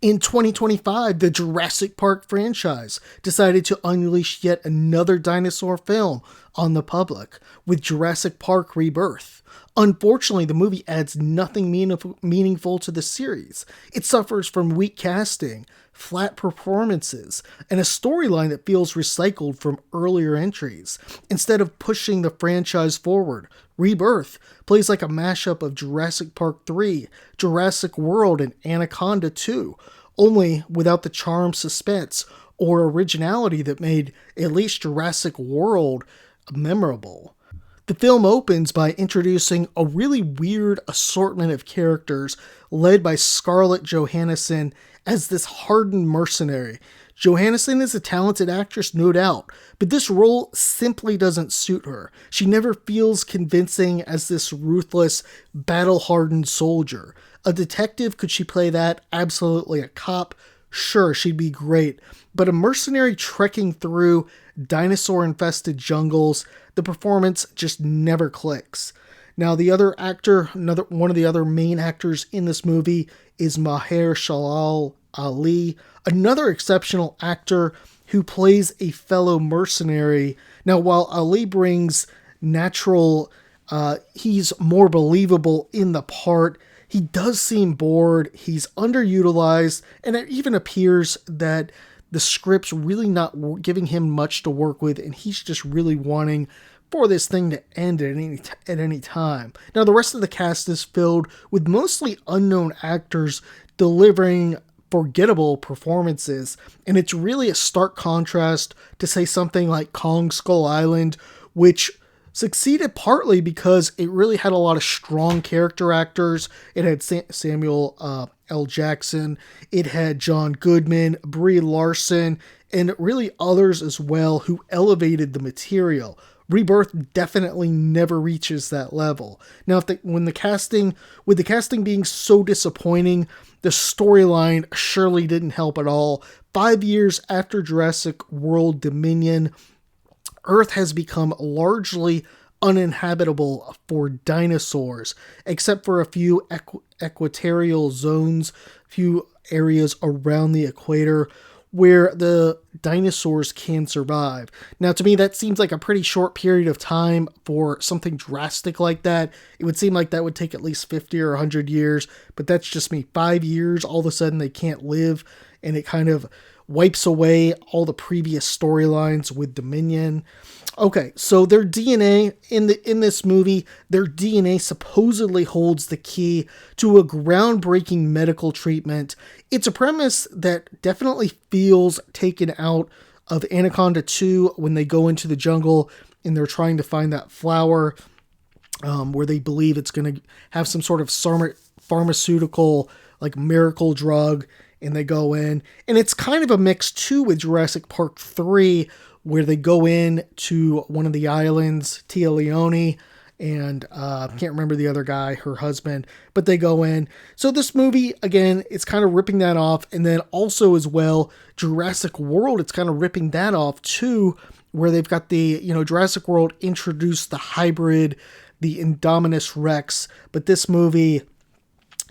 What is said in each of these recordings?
In 2025, the Jurassic Park franchise decided to unleash yet another dinosaur film on the public with Jurassic Park Rebirth. Unfortunately, the movie adds nothing meaningful to the series. It suffers from weak casting, flat performances, and a storyline that feels recycled from earlier entries. Instead of pushing the franchise forward, Rebirth plays like a mashup of Jurassic Park 3, Jurassic World, and Anaconda 2, only without the charm, suspense, or originality that made at least Jurassic World memorable. The film opens by introducing a really weird assortment of characters led by Scarlett Johansson as this hardened mercenary. Johansson is a talented actress, no doubt, but this role simply doesn't suit her. She never feels convincing as this ruthless, battle-hardened soldier. A detective, could she play that? Absolutely. A cop? Sure, she'd be great. But a mercenary trekking through dinosaur-infested jungles, the performance just never clicks. Now, the other actor, one of the other main actors in this movie is Mahershala Ali, another exceptional actor who plays a fellow mercenary. Now, while Ali brings natural, he's more believable in the part, he does seem bored, he's underutilized, and it even appears that the script's really not giving him much to work with, and he's just really wanting for this thing to end at any time. Now, the rest of the cast is filled with mostly unknown actors delivering forgettable performances, and it's really a stark contrast to say something like Kong Skull Island, which succeeded partly because it really had a lot of strong character actors. It had Samuel L. Jackson, it had John Goodman, Brie Larson, and really others as well who elevated the material. Rebirth definitely never reaches that level. Now, with the casting being so disappointing, the storyline surely didn't help at all. 5 years after Jurassic World Dominion, Earth has become largely uninhabitable for dinosaurs, except for a few equatorial zones, few areas around the equator where the dinosaurs can survive. Now, to me, that seems like a pretty short period of time for something drastic like that. It would seem like that would take at least 50 or 100 years, but that's just me. 5 years, all of a sudden they can't live, and it kind of wipes away all the previous storylines with Dominion. Okay, so their DNA in this movie, their DNA supposedly holds the key to a groundbreaking medical treatment. It's a premise that definitely feels taken out of Anaconda 2 when they go into the jungle and they're trying to find that flower where they believe it's going to have some sort of pharmaceutical, like miracle drug, and they go in. And it's kind of a mix too with Jurassic Park 3, where they go in to one of the islands, Tia Leone, and can't remember the other guy, her husband, but they go in. So this movie, again, it's kind of ripping that off. And then also as well, Jurassic World, it's kind of ripping that off too, where they've got the, Jurassic World introduced the hybrid, the Indominus Rex, but this movie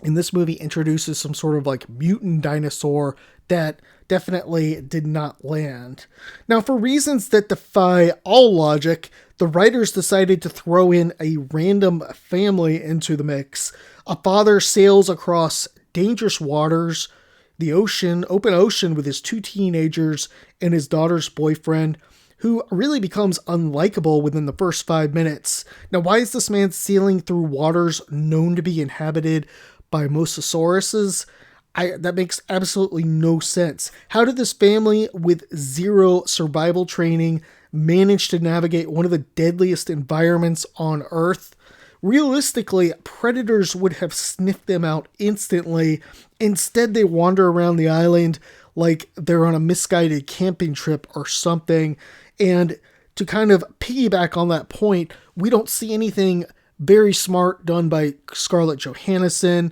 introduces some sort of like mutant dinosaur that definitely did not land. Now, for reasons that defy all logic, the writers decided to throw in a random family into the mix. A father sails across dangerous waters, the ocean, open ocean, with his 2 teenagers and his daughter's boyfriend, who really becomes unlikable within the first 5 minutes. Now, why is this man sailing through waters known to be inhabited by mosasauruses? That makes absolutely no sense. How did this family with zero survival training manage to navigate one of the deadliest environments on Earth? Realistically, predators would have sniffed them out instantly. Instead, they wander around the island like they're on a misguided camping trip or something. And to kind of piggyback on that point, we don't see anything very smart done by Scarlett Johansson.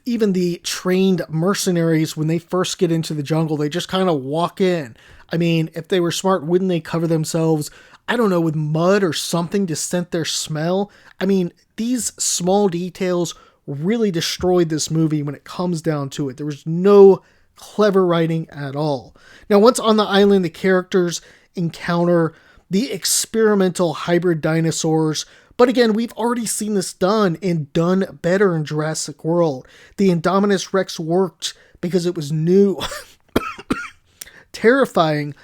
Even the trained mercenaries, when they first get into the jungle, they just kind of walk in. I mean, if they were smart, wouldn't they cover themselves, I don't know, with mud or something to scent their smell? I mean, these small details really destroyed this movie when it comes down to it. There was no clever writing at all. Now, once on the island, the characters encounter the experimental hybrid dinosaurs. But again, we've already seen this done and done better in Jurassic World. The Indominus Rex worked because it was new, terrifying,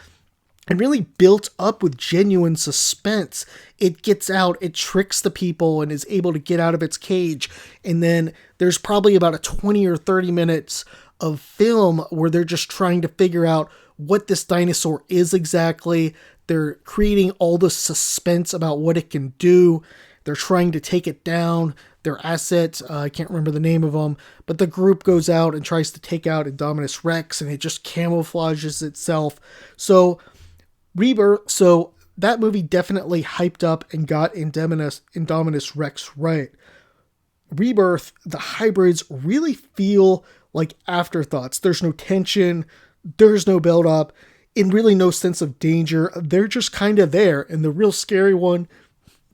and really built up with genuine suspense. It gets out, it tricks the people, and is able to get out of its cage. And then there's probably about a 20 or 30 minutes of film where they're just trying to figure out what this dinosaur is exactly. They're creating all the suspense about what it can do. They're trying to take it down. Their asset, I can't remember the name of them, but the group goes out and tries to take out Indominus Rex, and it just camouflages itself. So Rebirth, so that movie definitely hyped up and got Indominus Rex right. Rebirth, the hybrids really feel like afterthoughts. There's no tension, there's no build up, and really no sense of danger. They're just kind of there, and the real scary one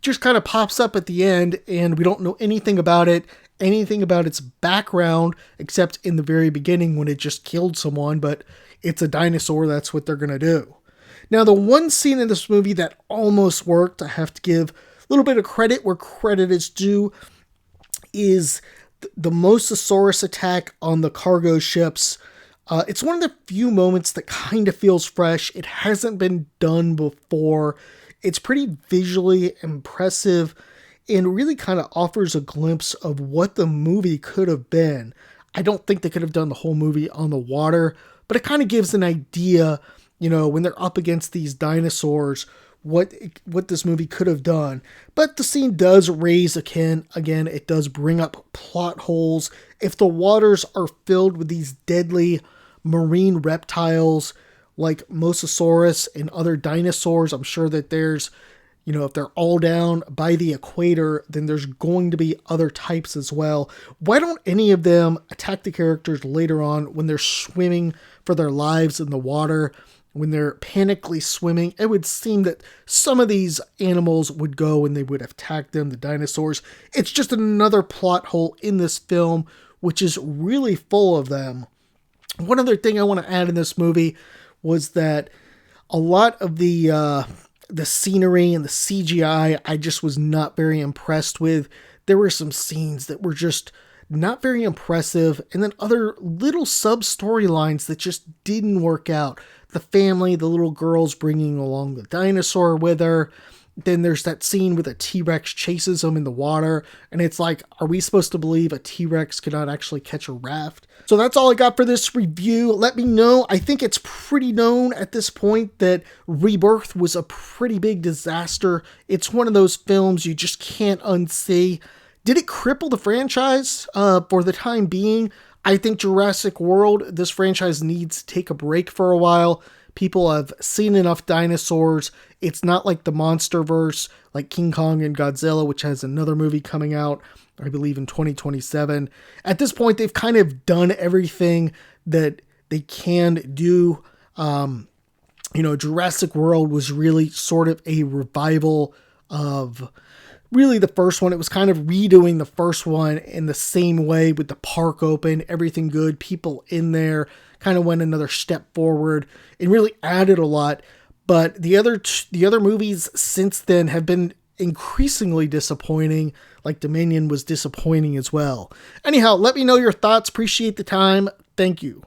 just kind of pops up at the end, and we don't know anything about it, anything about its background, except in the very beginning when it just killed someone, but it's a dinosaur, that's what they're going to do. Now, the one scene in this movie that almost worked, I have to give a little bit of credit where credit is due, is the Mosasaurus attack on the cargo ships. It's one of the few moments that kind of feels fresh. It hasn't been done before. It's pretty visually impressive and really kind of offers a glimpse of what the movie could have been. I don't think they could have done the whole movie on the water, but it kind of gives an idea, when they're up against these dinosaurs, what this movie could have done. But the scene does raise again, it does bring up plot holes. If the waters are filled with these deadly marine reptiles like Mosasaurus and other dinosaurs, I'm sure that there's, if they're all down by the equator, then there's going to be other types as well. Why don't any of them attack the characters later on when they're swimming for their lives in the water? When they're panically swimming, it would seem that some of these animals would go and they would attack them, the dinosaurs. It's just another plot hole in this film, which is really full of them. One other thing I want to add in this movie was that a lot of the scenery and the CGI, I just was not very impressed with. There were some scenes that were just not very impressive, and then other little sub-storylines that just didn't work out. The family, the little girl's bringing along the dinosaur with her. Then there's that scene where the T-Rex chases them in the water, and it's like, are we supposed to believe a T-Rex could not actually catch a raft? So that's all I got for this review. Let me know. I think it's pretty known at this point that Rebirth was a pretty big disaster. It's one of those films you just can't unsee. Did it cripple the franchise for the time being? I think Jurassic World, this franchise needs to take a break for a while. People have seen enough dinosaurs. It's not like the Monsterverse, like King Kong and Godzilla, which has another movie coming out, I believe, in 2027. At this point, they've kind of done everything that they can do. Jurassic World was really sort of a revival of really the first one. It was kind of redoing the first one in the same way with the park open, everything good, people in there, kind of went another step forward and really added a lot. But the other movies since then have been increasingly disappointing, like Dominion was disappointing as well. Anyhow, let me know your thoughts. Appreciate the time. Thank you.